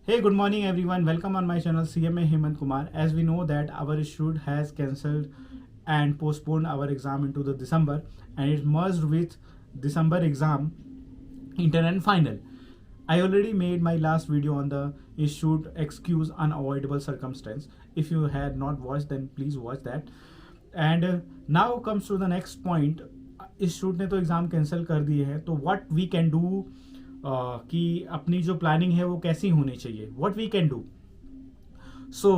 Hey, good morning everyone. Welcome on my channel CMA Hemant Kumar. As we know that our institute has cancelled and postponed our exam into the December, and it merged with December exam intern and final. I already made my last video on the institute excuse unavoidable circumstance. If you had not watched, then please watch that. And now comes to the next point. institute ने तो exam cancel कर दिए हैं, तो what we can do कि अपनी जो planning है वो कैसी होनी चाहिए, व्हाट वी कैन डू। सो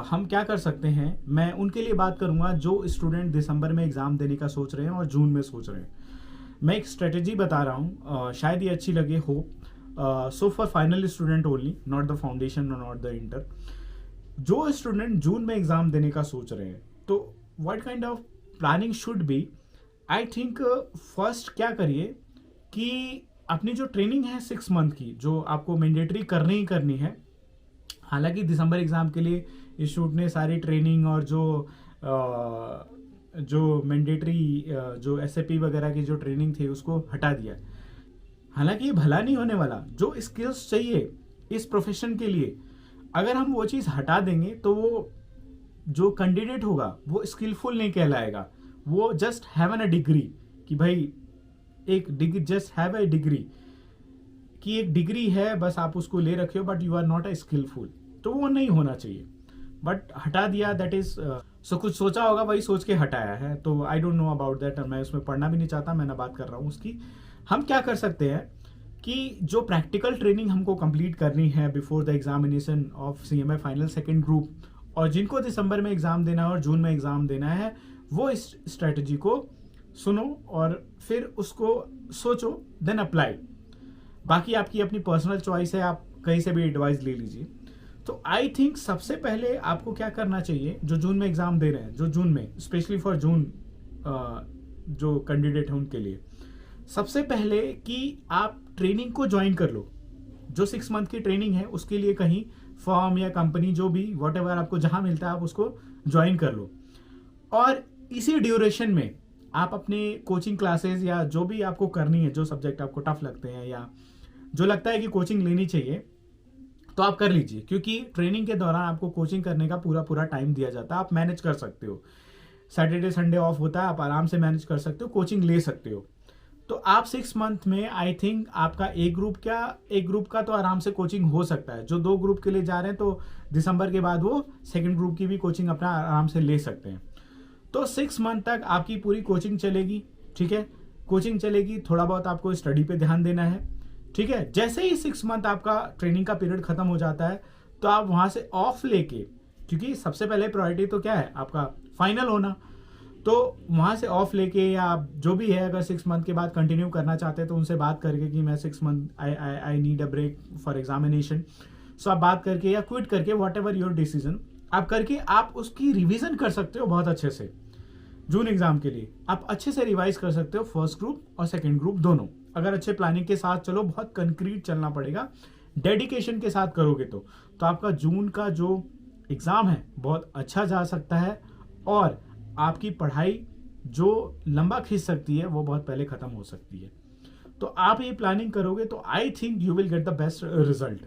हम क्या कर सकते हैं, मैं उनके लिए बात करूंगा जो स्टूडेंट दिसंबर में एग्ज़ाम देने का सोच रहे हैं और जून में सोच रहे हैं। मैं एक स्ट्रेटेजी बता रहा हूँ, शायद ये अच्छी लगे हो। So for final student only, not the foundation, not the inter. जो स्टूडेंट जून में एग्ज़ाम देने का सोच रहे हैं, तो what kind of planning should be. I think first क्या करिए कि अपनी जो ट्रेनिंग है 6 मंथ की, जो आपको मैंडेटरी करनी ही करनी है। हालांकि दिसंबर एग्ज़ाम के लिए इंस्टीट्यूट ने सारी ट्रेनिंग और जो मैंडेटरी जो एसएपी वगैरह की जो ट्रेनिंग थी उसको हटा दिया। हालांकि ये भला नहीं होने वाला। जो स्किल्स चाहिए इस प्रोफेशन के लिए, अगर हम वो चीज़ हटा देंगे तो वो जो कैंडिडेट होगा वो स्किलफुल नहीं कहलाएगा। वो just have an a degree कि भाई एक degree, just have a degree कि एक डिग्री है बस आप उसको ले रखे हो, but you are not a skillful. तो वो नहीं होना चाहिए, बट हटा दिया। दैट इज सो कुछ सोचा होगा, वही सोच के हटाया है। तो I don't know about that, मैं उसमें पढ़ना भी नहीं चाहता, मैं ना बात कर रहा हूँ उसकी। हम क्या कर सकते हैं कि जो प्रैक्टिकल ट्रेनिंग हमको कंप्लीट करनी है before the examination of CMA final second group, और जिनको दिसंबर में एग्जाम देना है और जून में एग्जाम देना है, वो इस स्ट्रेटजी को सुनो और फिर उसको सोचो, देन अप्लाई। बाकी आपकी अपनी पर्सनल चॉइस है, आप कहीं से भी एडवाइस ले लीजिए। तो आई थिंक सबसे पहले आपको क्या करना चाहिए, जो जून में एग्जाम दे रहे हैं, जो जून में स्पेशली फॉर जून जो कैंडिडेट हैं उनके लिए, सबसे पहले कि आप ट्रेनिंग को ज्वाइन कर लो। जो 6 मंथ की ट्रेनिंग है उसके लिए कहीं फॉर्म या कंपनी, जो भी वॉट एवर आपको जहां मिलता है, आप उसको ज्वाइन कर लो। और इसी ड्यूरेशन में आप अपने कोचिंग क्लासेस या जो भी आपको करनी है, जो सब्जेक्ट आपको टफ लगते हैं या जो लगता है कि कोचिंग लेनी चाहिए, तो आप कर लीजिए। क्योंकि ट्रेनिंग के दौरान आपको कोचिंग करने का पूरा टाइम दिया जाता है। आप मैनेज कर सकते हो, सैटरडे संडे ऑफ होता है, आप आराम से मैनेज कर सकते हो, कोचिंग ले सकते हो। तो आप 6 मंथ में आई थिंक आपका एक ग्रुप का तो आराम से कोचिंग हो सकता है। जो 2 ग्रुप के लिए जा रहे हैं, तो दिसंबर के बाद वो सेकेंड ग्रुप की भी कोचिंग अपना आराम से ले सकते हैं। तो 6 मंथ तक आपकी पूरी कोचिंग चलेगी, ठीक है। कोचिंग चलेगी, थोड़ा बहुत आपको स्टडी पे ध्यान देना है, ठीक है। जैसे ही 6 मंथ आपका ट्रेनिंग का पीरियड खत्म हो जाता है, तो आप वहां से ऑफ लेके, क्योंकि सबसे पहले प्रायोरिटी तो क्या है आपका फाइनल होना, तो वहां से ऑफ लेके, या आप जो भी है, अगर 6 मंथ के बाद कंटिन्यू करना चाहते हैं तो उनसे बात करके कि मैं 6 month I need a break for examination. So आप बात करके या क्विट करके, वॉट एवर योर डिसीजन, आप करके आप उसकी रिवीजन कर सकते हो बहुत अच्छे से। जून एग्जाम के लिए आप अच्छे से रिवाइज कर सकते हो, फर्स्ट ग्रुप और सेकंड ग्रुप दोनों। अगर अच्छे प्लानिंग के साथ चलो, बहुत कंक्रीट चलना पड़ेगा, डेडिकेशन के साथ करोगे तो आपका जून का जो एग्जाम है बहुत अच्छा जा सकता है, और आपकी पढ़ाई जो लंबा खींच सकती है वो बहुत पहले खत्म हो सकती है। तो आप ये प्लानिंग करोगे तो I think you will get the best result.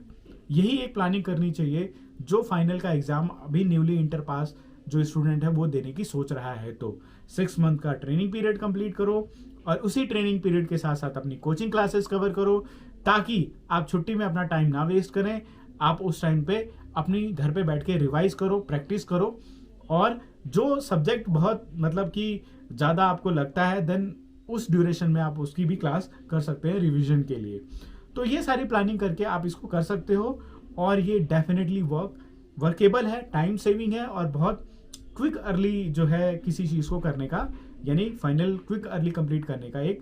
यही एक प्लानिंग करनी चाहिए जो फाइनल का एग्जाम अभी न्यूली इंटर पास जो स्टूडेंट है वो देने की सोच रहा है। तो 6 मंथ का ट्रेनिंग पीरियड कंप्लीट करो, और उसी ट्रेनिंग पीरियड के साथ साथ अपनी कोचिंग क्लासेस कवर करो, ताकि आप छुट्टी में अपना टाइम ना वेस्ट करें। आप उस टाइम पे अपनी घर पे बैठ के रिवाइज करो, प्रैक्टिस करो, और जो सब्जेक्ट बहुत मतलब कि ज़्यादा आपको लगता है, देन उस ड्यूरेशन में आप उसकी भी क्लास कर सकते हैं रिवीजन के लिए। तो ये सारी प्लानिंग करके आप इसको कर सकते हो, और ये डेफिनेटली वर्केबल है, टाइम सेविंग है, और बहुत क्विक अर्ली जो है किसी चीज़ को करने का, यानी फाइनल क्विक अर्ली कंप्लीट करने का एक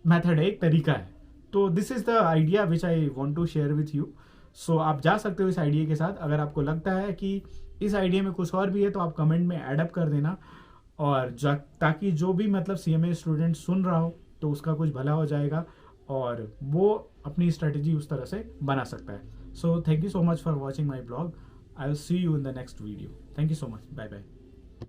मेथड है, एक तरीका है। तो this is the idea which I want to share with you. So आप जा सकते हो इस आइडिया के साथ। अगर आपको लगता है कि इस आइडिया में कुछ और भी है, तो आप कमेंट में एड अप कर देना, और ताकि जो भी मतलब सीएमए स्टूडेंट सुन रहा हो तो उसका कुछ भला हो जाएगा, और वो अपनी स्ट्रेटेजी उस तरह से बना सकता है। So thank you so much for watching my blog. I'll see you in the next video. Thank you so much. Bye bye.